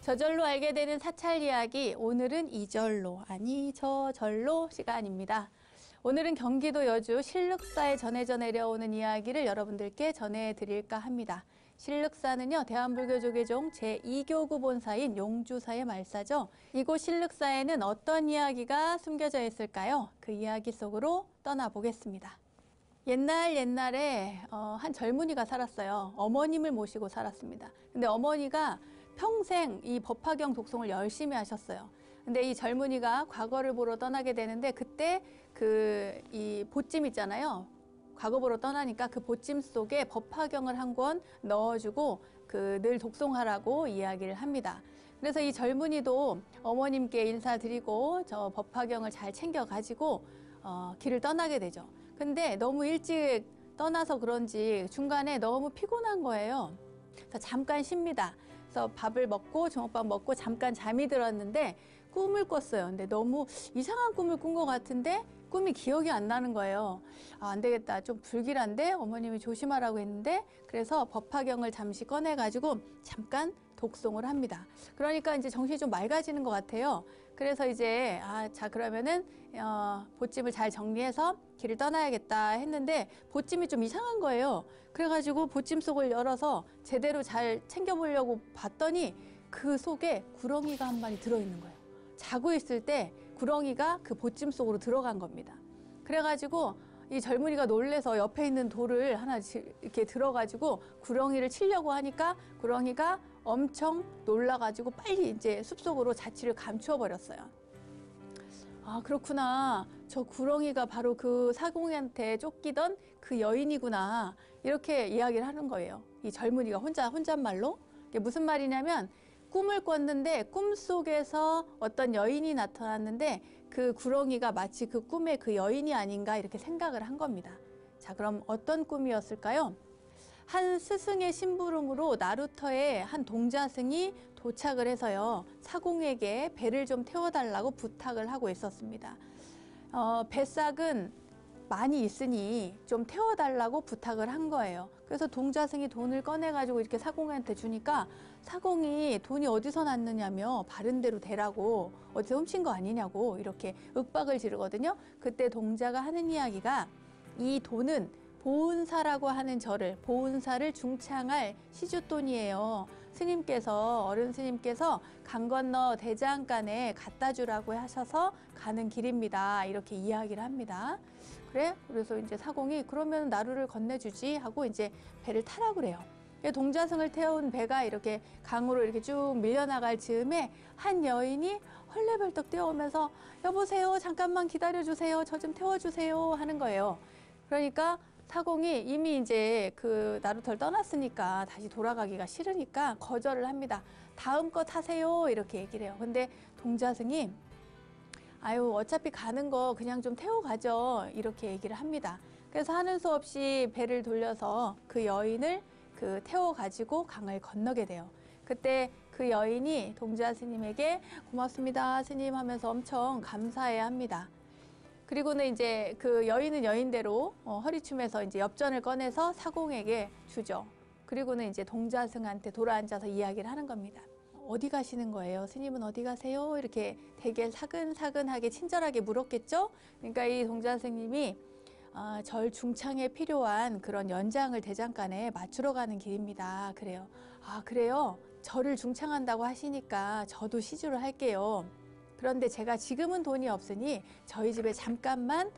저절로 알게 되는 사찰 이야기, 오늘은 이절로, 아니 저절로 시간입니다. 오늘은 경기도 여주 신륵사에 전해져 내려오는 이야기를 여러분들께 전해드릴까 합니다. 신륵사는요, 대한불교조계종 제2교구 본사인 용주사의 말사죠. 이곳 신륵사에는 어떤 이야기가 숨겨져 있을까요? 그 이야기 속으로 떠나보겠습니다. 옛날에 한 젊은이가 살았어요. 어머님을 모시고 살았습니다. 근데 어머니가 평생 이 법화경 독송을 열심히 하셨어요. 근데 이 젊은이가 과거를 보러 떠나게 되는데 그때 이 보찜 있잖아요. 과거 보러 떠나니까 그 보찜 속에 법화경을 한 권 넣어주고 늘 독송하라고 이야기를 합니다. 그래서 이 젊은이도 어머님께 인사드리고 저 법화경을 잘 챙겨가지고 길을 떠나게 되죠. 근데 너무 일찍 떠나서 그런지 중간에 너무 피곤한 거예요. 그래서 잠깐 쉽니다. 그래서 밥을 먹고 주먹밥 먹고 잠깐 잠이 들었는데 꿈을 꿨어요. 근데 너무 이상한 꿈을 꾼 것 같은데 꿈이 기억이 안 나는 거예요. 안 되겠다. 좀 불길한데 어머님이 조심하라고 했는데 그래서 법화경을 잠시 꺼내가지고 잠깐 독송을 합니다. 그러니까 이제 정신이 좀 맑아지는 것 같아요. 그래서 이제 자 그러면은 보찜을 잘 정리해서 길을 떠나야겠다 했는데 보찜이 좀 이상한 거예요. 그래가지고 보찜 속을 열어서 제대로 잘 챙겨보려고 봤더니 그 속에 구렁이가 한 마리 들어있는 거예요. 자고 있을 때 구렁이가 그 보찜 속으로 들어간 겁니다. 그래가지고 이 젊은이가 놀래서 옆에 있는 돌을 하나 이렇게 들어가지고 구렁이를 치려고 하니까 구렁이가 엄청 놀라가지고 빨리 이제 숲속으로 자취를 감추어 버렸어요. 아, 그렇구나. 저 구렁이가 바로 그 사공이한테 쫓기던 그 여인이구나. 이렇게 이야기를 하는 거예요. 이 젊은이가 혼잣말로. 이게 무슨 말이냐면 꿈을 꿨는데 꿈속에서 어떤 여인이 나타났는데 그 구렁이가 마치 그 꿈의 그 여인이 아닌가 이렇게 생각을 한 겁니다. 자, 그럼 어떤 꿈이었을까요? 한 스승의 심부름으로 나루터의 한 동자승이 도착을 해서요. 사공에게 배를 좀 태워달라고 부탁을 하고 있었습니다. 뱃삭은 많이 있으니 좀 태워달라고 부탁을 한 거예요. 그래서 동자승이 돈을 꺼내가지고 이렇게 사공한테 주니까 사공이 돈이 어디서 났느냐며 바른 대로 대라고 어디서 훔친 거 아니냐고 이렇게 윽박을 지르거든요. 그때 동자가 하는 이야기가 이 돈은 보은사라고 하는 절을 보은사를 중창할 시주돈이에요. 스님께서 어른 스님께서 강 건너 대장간에 갖다 주라고 하셔서 가는 길입니다. 이렇게 이야기를 합니다. 그래서 이제 사공이 그러면 나루를 건네주지 하고 이제 배를 타라고 그래요. 동자승을 태운 배가 이렇게 강으로 이렇게 쭉 밀려나갈 즈음에 한 여인이 헐레벌떡 뛰어오면서 여보세요, 잠깐만 기다려주세요, 저 좀 태워주세요 하는 거예요. 그러니까 사공이 이미 이제 그 나루터를 떠났으니까 다시 돌아가기가 싫으니까 거절을 합니다. 다음 거 타세요 이렇게 얘기를 해요. 근데 동자승이 아유, 어차피 가는 거 그냥 좀 태워 가죠. 이렇게 얘기를 합니다. 그래서 하는 수 없이 배를 돌려서 그 여인을 태워 가지고 강을 건너게 돼요. 그때 그 여인이 동자 스님에게 고맙습니다, 스님 하면서 엄청 감사해야 합니다. 그리고는 이제 그 여인은 여인대로 허리춤에서 이제 엽전을 꺼내서 사공에게 주죠. 그리고는 이제 동자승한테 돌아앉아서 이야기를 하는 겁니다. 어디 가시는 거예요? 스님은 어디 가세요? 이렇게 되게 사근사근하게 친절하게 물었겠죠? 그러니까 이 동자승님이 절 중창에 필요한 그런 연장을 대장간에 맞추러 가는 길입니다. 그래요. 아, 그래요? 절을 중창한다고 하시니까 저도 시주를 할게요. 그런데 제가 지금은 돈이 없으니 저희 집에 잠깐만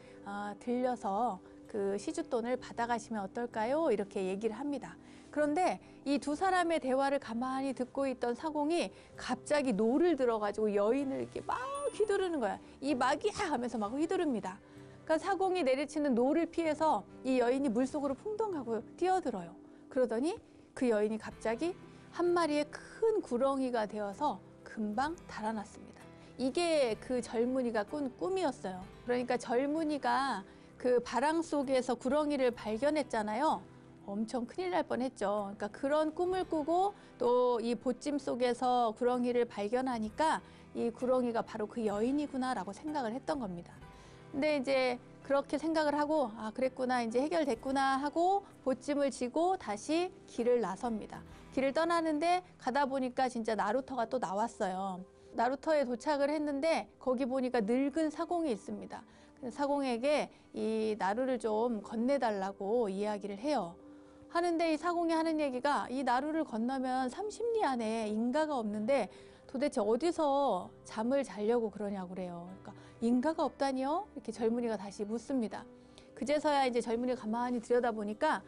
들려서 그 시주돈을 받아가시면 어떨까요? 이렇게 얘기를 합니다. 그런데 이 두 사람의 대화를 가만히 듣고 있던 사공이 갑자기 노를 들어가지고 여인을 이렇게 막 휘두르는 거야. 이 막이야 하면서 막 휘두릅니다. 그러니까 사공이 내리치는 노를 피해서 이 여인이 물속으로 풍덩하고 뛰어들어요. 그러더니 그 여인이 갑자기 한 마리의 큰 구렁이가 되어서 금방 달아났습니다. 이게 그 젊은이가 꾼 꿈이었어요. 그러니까 젊은이가 그 바람 속에서 구렁이를 발견했잖아요. 엄청 큰일 날 뻔했죠. 그러니까 그런 꿈을 꾸고 또 이 보찜 속에서 구렁이를 발견하니까 이 구렁이가 바로 그 여인이구나라고 생각을 했던 겁니다. 근데 이제 그렇게 생각을 하고 아, 그랬구나, 이제 해결됐구나 하고 보찜을 지고 다시 길을 나섭니다. 길을 떠나는데 가다 보니까 진짜 나루터가 또 나왔어요. 나루터에 도착을 했는데 거기 보니까 늙은 사공이 있습니다. 사공에게 이 나루를 좀 건네달라고 이야기를 해요. 하는데 이 사공이 하는 얘기가 이 나루를 건너면 30리 안에 인가가 없는데 도대체 어디서 잠을 자려고 그러냐고 그래요. 그러니까 인가가 없다니요? 이렇게 젊은이가 다시 묻습니다. 그제서야 이제 젊은이가 가만히 들여다보니까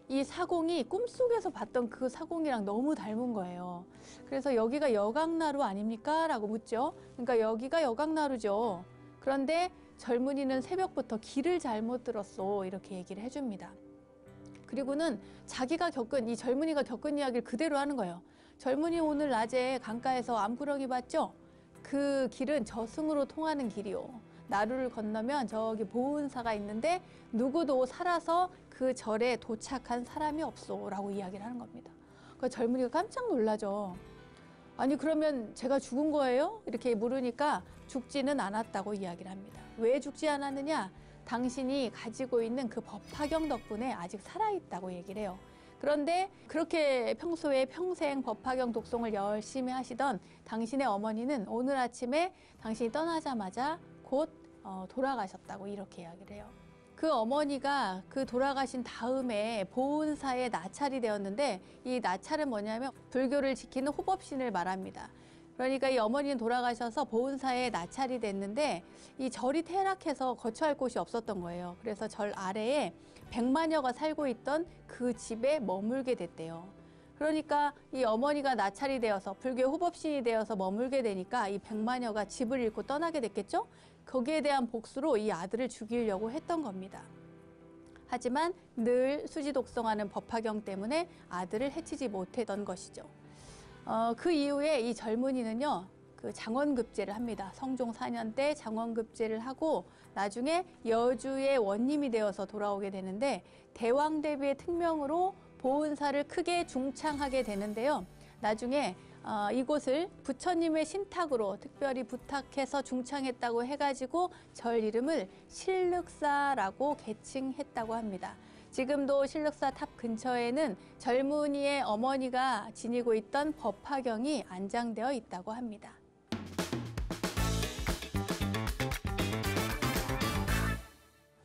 이 사공이 꿈속에서 봤던 그 사공이랑 너무 닮은 거예요. 그래서 여기가 여강나루 아닙니까? 라고 묻죠. 그러니까 여기가 여강나루죠. 그런데 젊은이는 새벽부터 길을 잘못 들었어. 이렇게 얘기를 해줍니다. 그리고는 자기가 겪은, 이 젊은이가 겪은 이야기를 그대로 하는 거예요. 젊은이 오늘 낮에 강가에서 암구렁이 봤죠? 그 길은 저승으로 통하는 길이요. 나루를 건너면 저기 보은사가 있는데 누구도 살아서 그 절에 도착한 사람이 없어 라고 이야기를 하는 겁니다. 그러니까 젊은이가 깜짝 놀라죠. 아니 그러면 제가 죽은 거예요? 이렇게 물으니까 죽지는 않았다고 이야기를 합니다. 왜 죽지 않았느냐? 당신이 가지고 있는 그 법화경 덕분에 아직 살아있다고 얘기를 해요. 그런데 그렇게 평소에 평생 법화경 독송을 열심히 하시던 당신의 어머니는 오늘 아침에 당신이 떠나자마자 곧 돌아가셨다고 이렇게 이야기를 해요. 그 어머니가 그 돌아가신 다음에 보은사에 나찰이 되었는데 이 나찰은 뭐냐면 불교를 지키는 호법신을 말합니다. 그러니까 이 어머니는 돌아가셔서 보은사에 나찰이 됐는데 이 절이 퇴락해서 거처할 곳이 없었던 거예요. 그래서 절 아래에 100마녀가 살고 있던 그 집에 머물게 됐대요. 그러니까 이 어머니가 나찰이 되어서 불교 호법신이 되어서 머물게 되니까 이 100마녀가 집을 잃고 떠나게 됐겠죠? 거기에 대한 복수로 이 아들을 죽이려고 했던 겁니다. 하지만 늘 수지독성하는 법화경 때문에 아들을 해치지 못했던 것이죠. 그 이후에 이 젊은이는요, 그 장원급제를 합니다. 성종 4년 때 장원급제를 하고 나중에 여주의 원님이 되어서 돌아오게 되는데 대왕대비의 특명으로 보은사를 크게 중창하게 되는데요. 나중에 이곳을 부처님의 신탁으로 특별히 부탁해서 중창했다고 해가지고 절 이름을 신륵사라고 개칭했다고 합니다. 지금도 신륵사 탑 근처에는 젊은이의 어머니가 지니고 있던 법화경이 안장되어 있다고 합니다.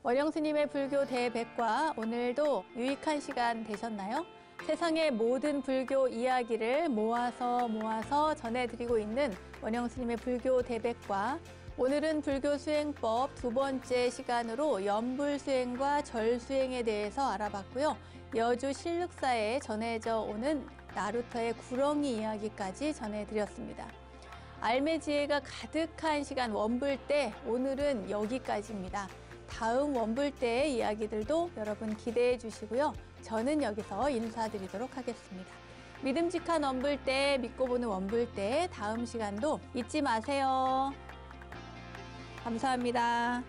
원영스님의 불교 대백과 오늘도 유익한 시간 되셨나요? 세상의 모든 불교 이야기를 모아서 전해드리고 있는 원영스님의 불교 대백과 오늘은 불교 수행법 두 번째 시간으로 연불 수행과 절 수행에 대해서 알아봤고요. 여주 신륵사에 전해져 오는 나루터의 구렁이 이야기까지 전해드렸습니다. 알매지혜가 가득한 시간 원불 때 오늘은 여기까지입니다. 다음 원불 때의 이야기들도 여러분 기대해 주시고요. 저는 여기서 인사드리도록 하겠습니다. 믿음직한 원불 때, 믿고 보는 원불 때 다음 시간도 잊지 마세요. 감사합니다.